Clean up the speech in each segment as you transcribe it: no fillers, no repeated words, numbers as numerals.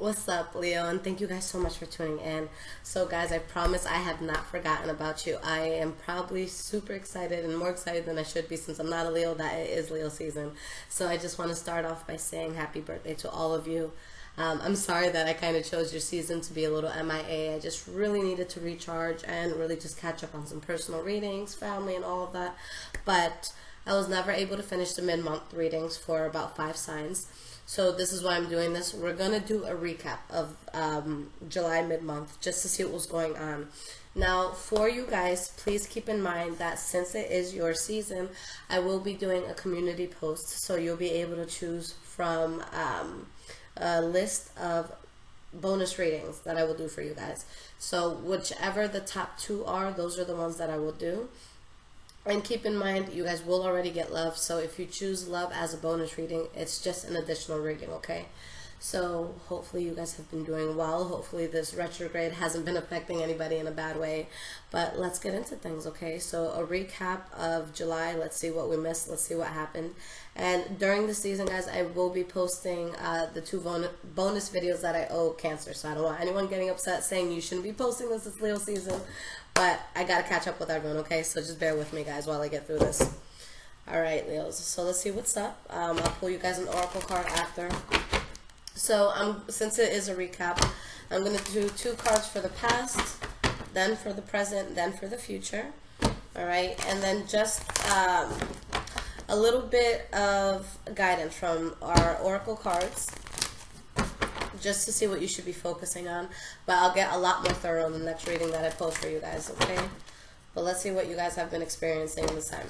What's up, Leo? And thank you guys so much for tuning in. So guys, I promise I have not forgotten about you. I am probably super excited and more excited than I should be since I'm not a Leo, that it is Leo season. So I just want to start off by saying happy birthday to all of you. I'm sorry that I kind of chose your season to be a little MIA. I just really needed to recharge and really just catch up on some personal readings, family, and all of that. But I was never able to finish the mid-month readings for about 5 signs. So this is why I'm doing this. We're going to do a recap of July mid-month just to see what was going on. Now, for you guys, please keep in mind that since it is your season, I will be doing a community post. So you'll be able to choose from a list of bonus readings that I will do for you guys. So whichever the top 2 are, those are the ones that I will do. And keep in mind, you guys will already get love. So if you choose love as a bonus reading, it's just an additional reading, okay? So hopefully you guys have been doing well. Hopefully this retrograde hasn't been affecting anybody in a bad way. But let's get into things, okay? So a recap of July. Let's see what we missed. Let's see what happened. And during the season, guys, I will be posting the 2 bonus videos that I owe Cancer. So I don't want anyone getting upset saying you shouldn't be posting this. It's Leo season. But I got to catch up with everyone, okay? So just bear with me, guys, while I get through this. All right, Leos. So let's see what's up. I'll pull you guys an oracle card after. So since it is a recap, I'm going to do 2 cards for the past, then for the present, then for the future. All right? And then just a little bit of guidance from our oracle cards, just to see what you should be focusing on. But I'll get a lot more thorough in the next reading that I post for you guys, okay? But let's see what you guys have been experiencing this time.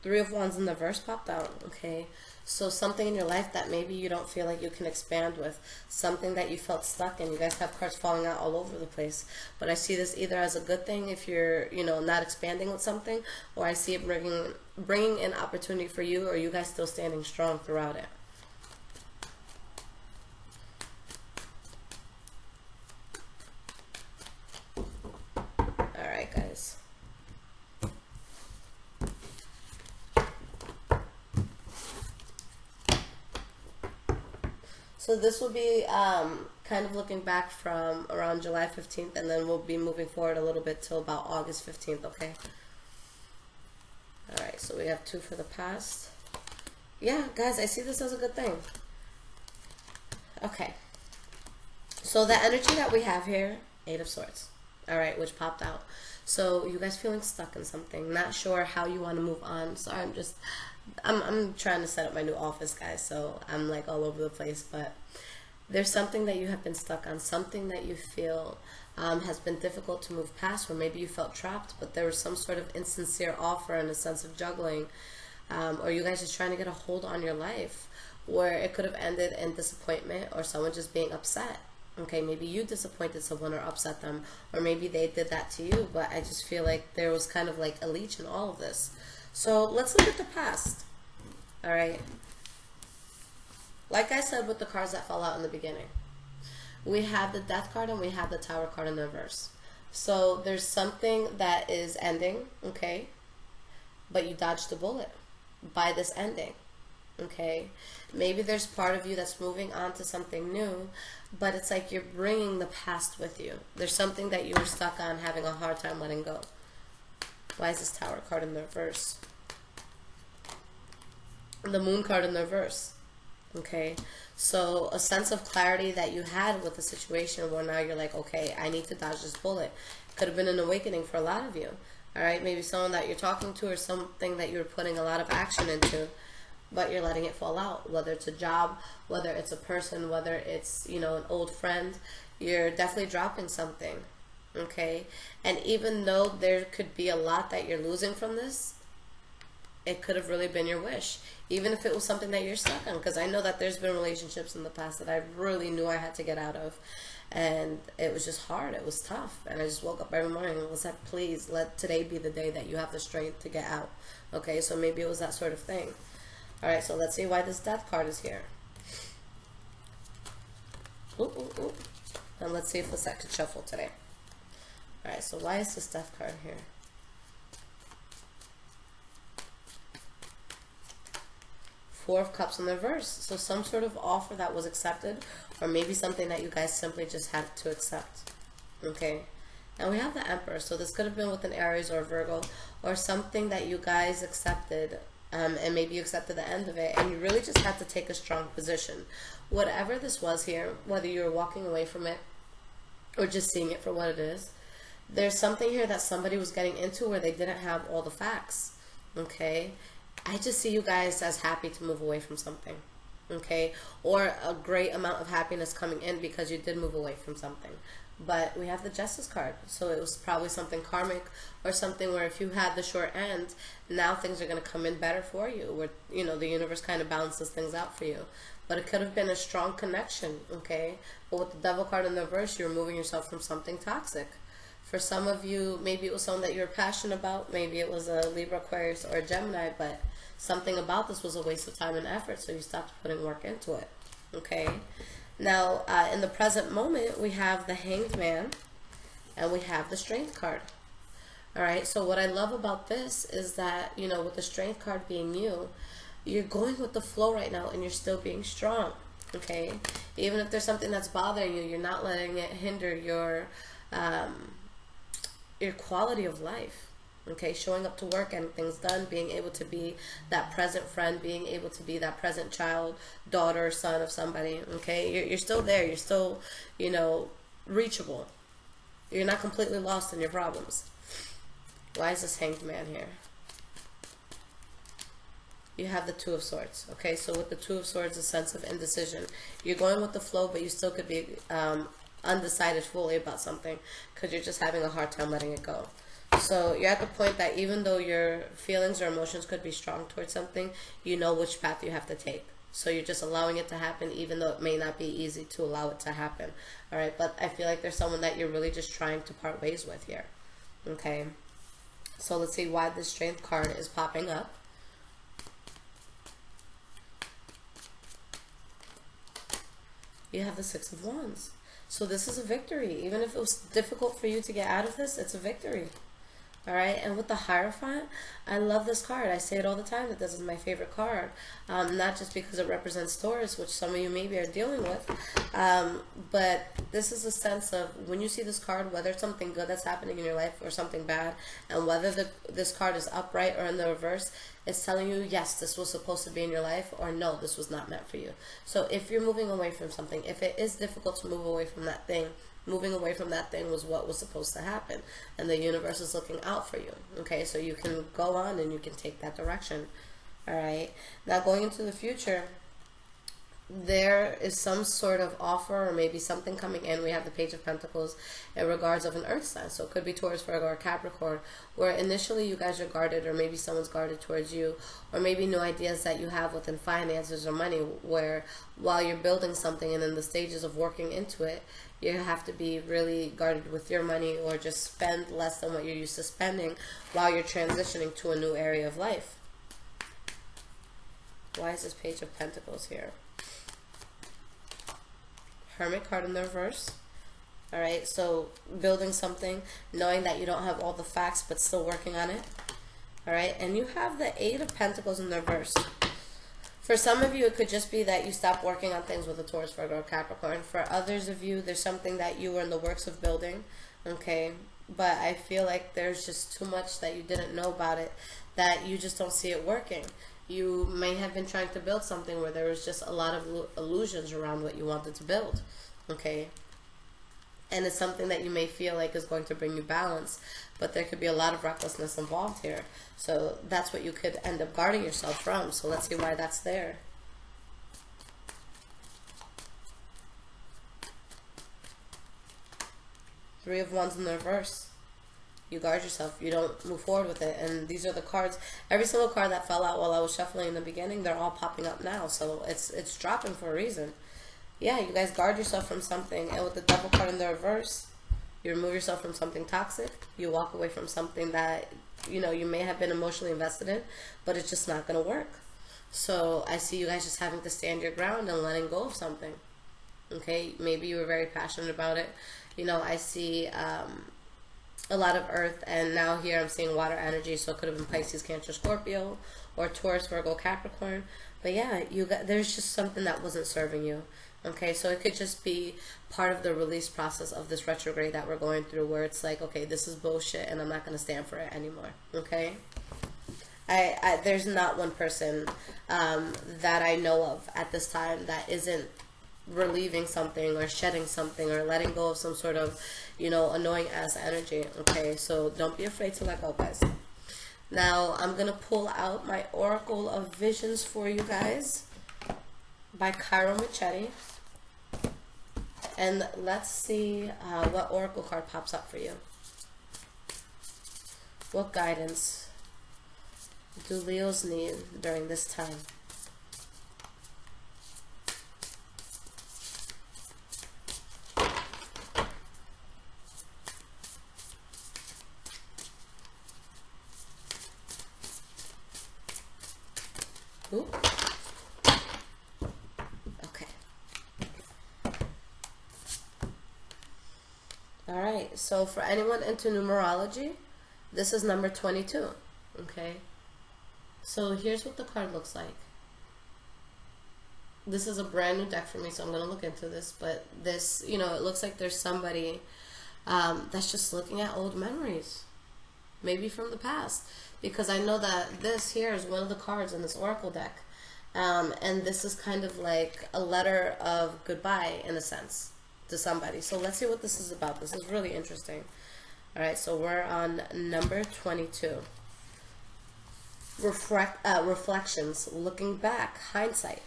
Three of Wands in the verse popped out, okay? So something in your life that maybe you don't feel like you can expand with, something that you felt stuck in. You guys have cards falling out all over the place. But I see this either as a good thing if you're, not expanding with something, or I see it bringing an opportunity for you, or you guys still standing strong throughout it. All right, guys. So this will be kind of looking back from around July 15th, and then we'll be moving forward a little bit till about August 15th, okay? All right, so we have 2 for the past. Yeah, guys, I see this as a good thing. Okay. So the energy that we have here, 8 of Swords, all right, which popped out. So you guys feeling stuck in something, not sure how you want to move on. Sorry, I'm trying to set up my new office, guys, so I'm like all over the place, but there's something that you have been stuck on, something that you feel has been difficult to move past, or maybe you felt trapped, but there was some sort of insincere offer and a sense of juggling, or you guys just trying to get a hold on your life, where it could have ended in disappointment or someone just being upset. Okay, maybe you disappointed someone or upset them, or maybe they did that to you, but I just feel like there was kind of like a leech in all of this. So let's look at the past. All right. Like I said with the cards that fell out in the beginning, we have the Death card and we have the Tower card in the reverse. So there's something that is ending, okay, but you dodged a bullet by this ending, okay? Maybe there's part of you that's moving on to something new, but it's like you're bringing the past with you. There's something that you were stuck on, having a hard time letting go. Why is this Tower card in the reverse? The Moon card in the reverse. Okay, so a sense of clarity that you had with the situation where now you're like, okay, I need to dodge this bullet. Could have been an awakening for a lot of you. All right, maybe someone that you're talking to or something that you're putting a lot of action into, but you're letting it fall out. Whether it's a job, whether it's a person, whether it's, an old friend, you're definitely dropping something. Okay, and even though there could be a lot that you're losing from this, it could have really been your wish, even if it was something that you're stuck on, because I know that there's been relationships in the past that I really knew I had to get out of, and it was just hard, it was tough, and I just woke up every morning and was like, please let today be the day that you have the strength to get out. Okay, so maybe it was that sort of thing. All right, so let's see why this Death card is here. Ooh, ooh, ooh. And let's see if Lissette could shuffle today. Alright, so why is this Death card here? Four of Cups in the reverse. So some sort of offer that was accepted, or maybe something that you guys simply just had to accept. Okay. And we have the Emperor. So this could have been with an Aries or Virgo, or something that you guys accepted, and maybe you accepted the end of it, and you really just had to take a strong position. Whatever this was here, whether you're walking away from it or just seeing it for what it is, there's something here that somebody was getting into where they didn't have all the facts. Okay. I just see you guys as happy to move away from something, okay? Or a great amount of happiness coming in because you did move away from something. But we have the Justice card, so it was probably something karmic or something where if you had the short end, now things are going to come in better for you, where, you know, the universe kind of balances things out for you. But it could have been a strong connection, okay? But with the Devil card in the reverse, you're removing yourself from something toxic. For some of you, maybe it was something that you were passionate about. Maybe it was a Libra, Aquarius, or a Gemini, but something about this was a waste of time and effort, so you stopped putting work into it. Okay? Now, in the present moment, we have the Hanged Man, and we have the Strength card. Alright, so what I love about this is that, you know, with the Strength card being you, you're going with the flow right now, and you're still being strong. Okay? Even if there's something that's bothering you, you're not letting it hinder your quality of life. Okay, showing up to work and things done, being able to be that present friend, being able to be that present child, daughter, son of somebody. Okay, you're still there. You're still, you know, reachable. You're not completely lost in your problems. Why is this Hanged Man here? You have the Two of Swords. Okay, so with the Two of Swords, a sense of indecision. You're going with the flow, but you still could be undecided fully about something because you're just having a hard time letting it go. So you're at the point that even though your feelings or emotions could be strong towards something, you know which path you have to take. So you're just allowing it to happen, even though it may not be easy to allow it to happen. All right, but I feel like there's someone that you're really just trying to part ways with here. Okay, so let's see why this Strength card is popping up. You have the Six of Wands. So this is a victory. Even if it was difficult for you to get out of this, it's a victory. Alright, and with the Hierophant, I love this card. I say it all the time that this is my favorite card. Not just because it represents Taurus, which some of you maybe are dealing with, but this is a sense of when you see this card, whether it's something good that's happening in your life or something bad, and whether this card is upright or in the reverse, it's telling you, yes, this was supposed to be in your life, or no, this was not meant for you. So if you're moving away from something, if it is difficult to move away from that thing, moving away from that thing was what was supposed to happen, and the universe is looking out for you. Okay, so you can go on and you can take that direction. All right, now going into the future, there is some sort of offer or maybe something coming in. We have the Page of Pentacles in regards of an earth sign, so it could be Taurus, Virgo, or Capricorn, where initially you guys are guarded, or maybe someone's guarded towards you, or maybe new ideas that you have within finances or money, where while you're building something and in the stages of working into it, you have to be really guarded with your money, or just spend less than what you're used to spending while you're transitioning to a new area of life. Why is this Page of Pentacles here? Hermit card in the reverse. Alright, so building something, knowing that you don't have all the facts, but still working on it. Alright, and you have the Eight of Pentacles in the reverse. For some of you, it could just be that you stopped working on things with a Taurus, Virgo, or Capricorn. For others of you, there's something that you were in the works of building, okay? But I feel like there's just too much that you didn't know about it, that you just don't see it working. You may have been trying to build something where there was just a lot of illusions around what you wanted to build, okay? And it's something that you may feel like is going to bring you balance, but there could be a lot of recklessness involved here. So that's what you could end up guarding yourself from. So let's see why that's there. Three of Wands in the reverse. You guard yourself. You don't move forward with it. And these are the cards. Every single card that fell out while I was shuffling in the beginning, they're all popping up now. So it's dropping for a reason. Yeah, you guys guard yourself from something. And with the Devil card in the reverse, you remove yourself from something toxic. You walk away from something that, you know, you may have been emotionally invested in, but it's just not going to work. So I see you guys just having to stand your ground and letting go of something. Okay, maybe you were very passionate about it. You know, I see a lot of earth, and now here I'm seeing water energy, so it could have been Pisces, Cancer, Scorpio, or Taurus, Virgo, Capricorn. But yeah, there's just something that wasn't serving you. Okay, so it could just be part of the release process of this retrograde that we're going through, where it's like, okay, this is bullshit and I'm not going to stand for it anymore. Okay, there's not one person that I know of at this time that isn't relieving something or shedding something or letting go of some sort of, you know, annoying ass energy. Okay, so don't be afraid to let go, guys. Now I'm gonna pull out my Oracle of Visions for you guys by Cairo Michetti, and let's see what Oracle card pops up for you. What guidance do Leos need during this time? Ooh. Okay. All right. So for anyone into numerology, this is number 22. Okay. So here's what the card looks like. This is a brand new deck for me, so I'm going to look into this. But this, you know, it looks like there's somebody that's just looking at old memories. Maybe from the past. Because I know that this here is one of the cards in this Oracle deck. And this is kind of like a letter of goodbye, in a sense, to somebody. So let's see what this is about. This is really interesting. All right, so we're on number 22. Reflections, looking back, hindsight.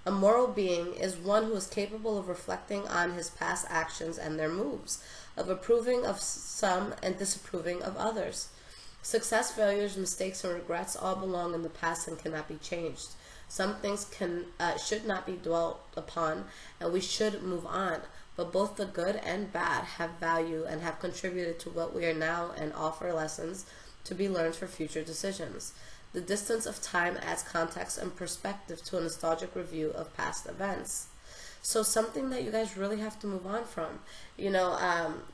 A moral being is one who is capable of reflecting on his past actions and their moves, of approving of some and disapproving of others. Success, failures, mistakes, and regrets all belong in the past and cannot be changed. Some things should not be dwelt upon, and we should move on. But both the good and bad have value and have contributed to what we are now and offer lessons to be learned for future decisions. The distance of time adds context and perspective to a nostalgic review of past events. So something that you guys really have to move on from. You know,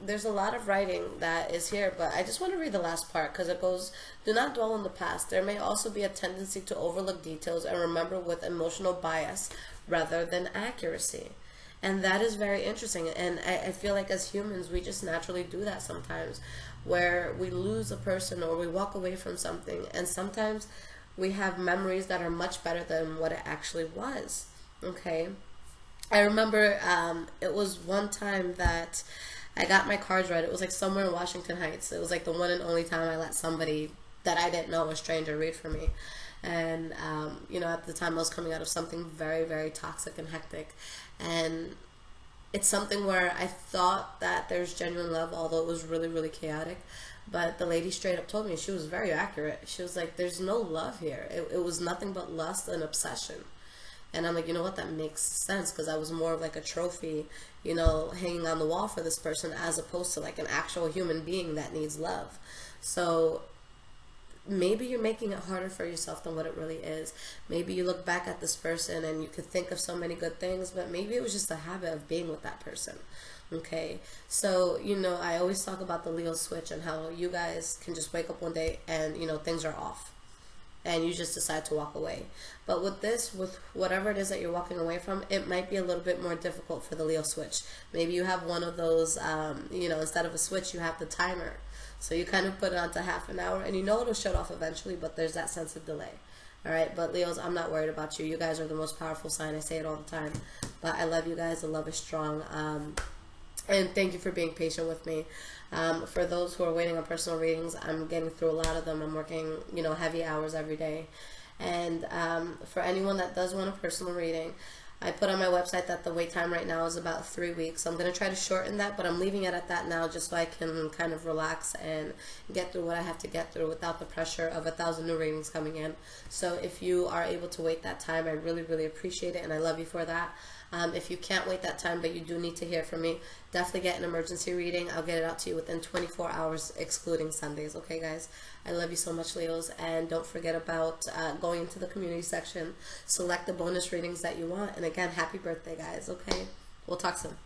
there's a lot of writing that is here, but I just want to read the last part because it goes, do not dwell on the past. There may also be a tendency to overlook details and remember with emotional bias rather than accuracy. And that is very interesting. And I feel like as humans, we just naturally do that sometimes, where we lose a person or we walk away from something. And sometimes we have memories that are much better than what it actually was. Okay. I remember it was one time that I got my cards read. It was like somewhere in Washington Heights. It was like the one and only time I let somebody that I didn't know, a stranger, read for me. And, you know, at the time I was coming out of something very, very toxic and hectic. And it's something where I thought that there's genuine love, although it was really, really chaotic. But the lady straight up told me, she was very accurate. She was like, there's no love here. It was nothing but lust and obsession. And I'm like, you know what, that makes sense, because I was more of like a trophy, you know, hanging on the wall for this person, as opposed to like an actual human being that needs love. So maybe you're making it harder for yourself than what it really is. Maybe you look back at this person and you could think of so many good things, but maybe it was just a habit of being with that person. Okay, so, you know, I always talk about the Leo switch and how you guys can just wake up one day and, you know, things are off. And you just decide to walk away. But with this, with whatever it is that you're walking away from, it might be a little bit more difficult for the Leo switch. Maybe you have one of those, you know, instead of a switch, you have the timer. So you kind of put it on to half an hour, and you know it'll shut off eventually, but there's that sense of delay. All right, but Leos, I'm not worried about you. You guys are the most powerful sign. I say it all the time. But I love you guys. The love is strong. And thank you for being patient with me. For those who are waiting on personal readings, I'm getting through a lot of them. I'm working, you know, heavy hours every day. And for anyone that does want a personal reading, I put on my website that the wait time right now is about 3 weeks. I'm going to try to shorten that, but I'm leaving it at that now just so I can kind of relax and get through what I have to get through without the pressure of 1,000 new readings coming in. So if you are able to wait that time, I really, really appreciate it, and I love you for that. If you can't wait that time, but you do need to hear from me, definitely get an emergency reading. I'll get it out to you within 24 hours, excluding Sundays. Okay, guys? I love you so much, Leos. And don't forget about going into the community section. Select the bonus readings that you want. And again, happy birthday, guys. Okay? We'll talk soon.